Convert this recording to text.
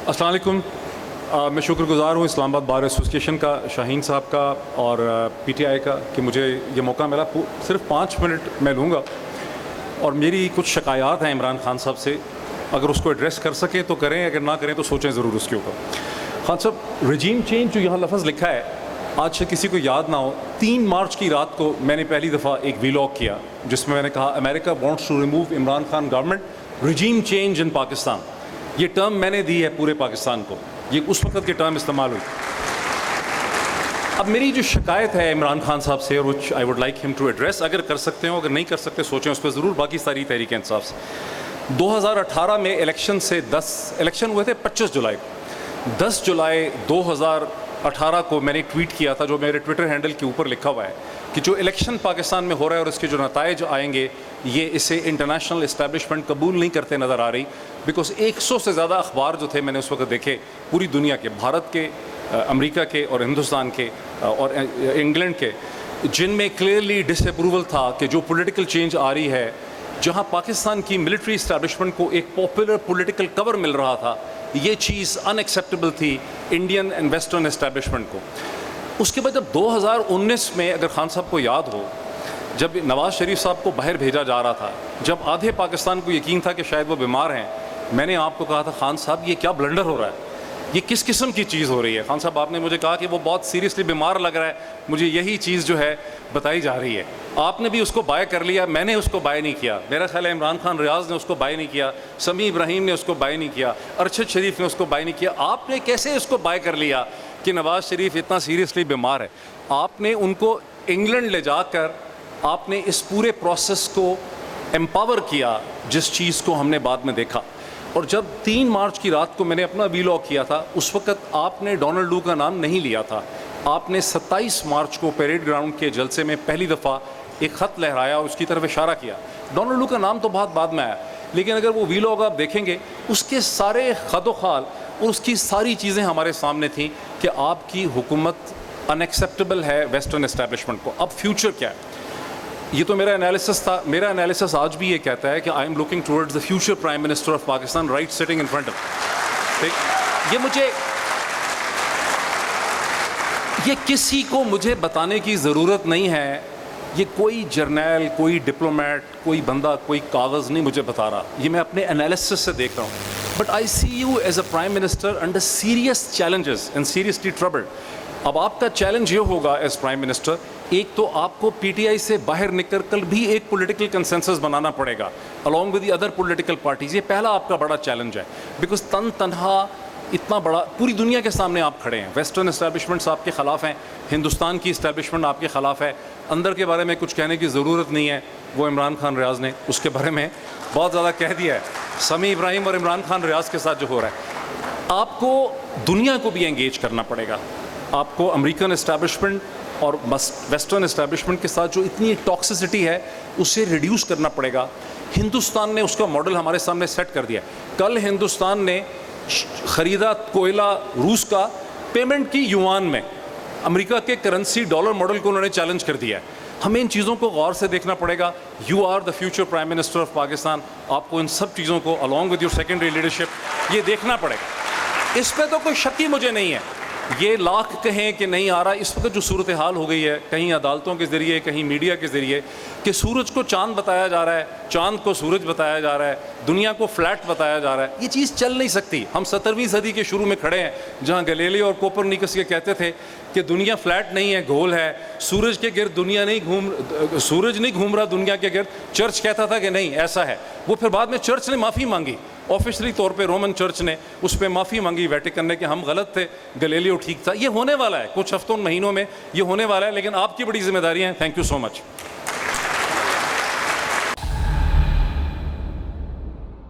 السلام علیکم. میں شکر گزار ہوں اسلام آباد بار ایسوسیشن کا, شاہین صاحب کا اور پی ٹی آئی کا کہ مجھے یہ موقع ملا. صرف 5 منٹ میں لوں گا اور میری کچھ شکایات ہیں عمران خان صاحب سے. اگر اس کو ایڈریس کر سکیں تو کریں, اگر نہ کریں تو سوچیں ضرور اس کے اوپر. خان صاحب, رجیم چینج جو یہاں لفظ لکھا ہے, آج سے کسی کو یاد نہ ہو, 3 مارچ کی رات کو میں نے پہلی دفعہ ایک ویلاگ کیا جس میں نے کہا America wants to remove Imran Khan government, regime change in Pakistan. یہ ٹرم میں نے دی ہے پورے پاکستان کو, یہ اس وقت کی ٹرم استعمال ہوئی. اب میری جو شکایت ہے عمران خان صاحب سے, وچ آئی ووڈ لائک ہم ٹو ایڈریس, اگر کر سکتے ہو, اگر نہیں کر سکتے سوچیں اس پہ ضرور. باقی ساری تحریک انصاف سے 2018 میں الیکشن سے الیکشن ہوئے تھے 25 جولائی کو. 10 جولائی 2018 کو میں نے ٹویٹ کیا تھا, جو میرے ٹویٹر ہینڈل کے اوپر لکھا ہوا ہے کہ جو الیکشن پاکستان میں ہو رہا ہے اور اس کے جو نتائج آئیں گے, یہ اسے انٹرنیشنل اسٹیبلشمنٹ قبول نہیں کرتے نظر آ رہی. بیکاز 100 سے زیادہ اخبار جو تھے میں نے اس وقت دیکھے پوری دنیا کے, بھارت کے, امریکہ کے اور ہندوستان کے اور انگلینڈ کے, جن میں کلیئرلی ڈس اپروول تھا کہ جو پولیٹیکل چینج آ رہی ہے, جہاں پاکستان کی ملٹری اسٹیبلشمنٹ کو ایک پاپولر پولیٹیکل کور مل رہا تھا, یہ چیز ان ایکسیپٹیبل تھی انڈین اینڈ ویسٹرن اسٹیبلشمنٹ کو. اس کے بعد جب 2019 میں, اگر خان صاحب کو یاد ہو, جب نواز شریف صاحب کو باہر بھیجا جا رہا تھا, جب آدھے پاکستان کو یقین تھا کہ شاید وہ بیمار ہیں, میں نے آپ کو کہا تھا خان صاحب یہ کیا بلنڈر ہو رہا ہے, یہ کس قسم کی چیز ہو رہی ہے. خان صاحب آپ نے مجھے کہا کہ وہ بہت سیریسلی بیمار لگ رہا ہے, مجھے یہی چیز جو ہے بتائی جا رہی ہے. آپ نے بھی اس کو بائے کر لیا, میں نے اس کو بائے نہیں کیا. میرا خیال ہے عمران خان ریاض نے اس کو بائے نہیں کیا, سمیع ابراہیم نے اس کو بائے نہیں کیا, ارشد شریف نے اس کو بائے نہیں کیا. آپ نے کیسے اس کو بائے کر لیا کہ نواز شریف اتنا سیریسلی بیمار ہے؟ آپ نے ان کو انگلینڈ لے جا کر آپ نے اس پورے پروسیس کو امپاور کیا, جس چیز کو ہم نے بعد میں دیکھا. اور جب 3 مارچ کی رات کو میں نے اپنا ویلاگ کیا تھا, اس وقت آپ نے ڈونلڈ لو کا نام نہیں لیا تھا. آپ نے 27 مارچ کو پیریڈ گراؤنڈ کے جلسے میں پہلی دفعہ ایک خط لہرایا اور اس کی طرف اشارہ کیا. ڈونلڈ لو کا نام تو بہت بعد میں آیا, لیکن اگر وہ ویلاگ آپ دیکھیں گے, اس کے سارے خد و خال اور اس کی ساری چیزیں ہمارے سامنے تھیں کہ آپ کی حکومت ان ایکسیپٹیبل ہے ویسٹرن اسٹیبلشمنٹ کو. اب فیوچر کیا ہے؟ یہ تو میرا انالیسس تھا. میرا انالیسس آج بھی یہ کہتا ہے کہ I am looking towards the future prime minister of Pakistan right sitting in front of. یہ کسی کو مجھے بتانے کی ضرورت نہیں ہے, یہ کوئی جرنیل, کوئی ڈپلومیٹ, کوئی بندہ, کوئی کاغذ نہیں مجھے بتا رہا, یہ میں اپنے انالیسس سے دیکھ رہا ہوں. But I see you as a prime minister under serious challenges and seriously troubled. اب آپ کا چیلنج یہ ہوگا ایز پرائم منسٹر, ایک تو آپ کو پی ٹی آئی سے باہر نکل کر بھی ایک پولیٹیکل کنسنسس بنانا پڑے گا along with the other political parties. یہ پہلا آپ کا بڑا چیلنج ہے, بیکاز تنہا اتنا بڑا پوری دنیا کے سامنے آپ کھڑے ہیں. ویسٹرن اسٹیبلشمنٹس آپ کے خلاف ہیں, ہندوستان کی اسٹیبلشمنٹ آپ کے خلاف ہے. اندر کے بارے میں کچھ کہنے کی ضرورت نہیں ہے, وہ عمران خان ریاض نے اس کے بارے میں بہت زیادہ کہہ دیا ہے. سمیع ابراہیم اور عمران خان ریاض کے ساتھ جو ہو رہا ہے, آپ کو دنیا کو بھی انگیج کرنا پڑے گا. آپ کو امریکن اسٹیبلشمنٹ اور ویسٹرن اسٹیبلشمنٹ کے ساتھ جو اتنی ٹاکسسٹی ہے اسے ریڈیوس کرنا پڑے گا. ہندوستان نے اس کا ماڈل ہمارے سامنے سیٹ کر دیا. کل ہندوستان نے خریدا کوئلہ روس کا, پیمنٹ کی یوان میں. امریکہ کے کرنسی ڈالر ماڈل کو انہوں نے چیلنج کر دیا ہے. ہمیں ان چیزوں کو غور سے دیکھنا پڑے گا. You are the future prime minister of Pakistan. آپ کو ان سب چیزوں کو along with your secondary leadership یہ دیکھنا پڑے گا. اس پہ تو کوئی شک ہی مجھے نہیں ہے. یہ لاکھ کہیں کہ نہیں آ رہا, اس وقت جو صورتحال ہو گئی ہے, کہیں عدالتوں کے ذریعے, کہیں میڈیا کے ذریعے, کہ سورج کو چاند بتایا جا رہا ہے, چاند کو سورج بتایا جا رہا ہے, دنیا کو فلیٹ بتایا جا رہا ہے. یہ چیز چل نہیں سکتی. ہم 17ویں صدی کے شروع میں کھڑے ہیں, جہاں گلیلیو اور کوپرنیکس یہ کہتے تھے کہ دنیا فلیٹ نہیں ہے, گول ہے. سورج کے گرد دنیا نہیں سورج نہیں گھوم رہا دنیا کے گرد. چرچ کہتا تھا کہ نہیں ایسا ہے. وہ پھر بعد میں چرچ نے معافی مانگی, آفیشلی طور پہ رومن چرچ نے اس پہ معافی مانگی ویٹیکن نے کہ ہم غلط تھے, گلیلیو ٹھیک تھا. یہ ہونے والا ہے, کچھ ہفتوں مہینوں میں یہ ہونے والا ہے, لیکن آپ کی بڑی ذمہ داری ہے. Thank you so much.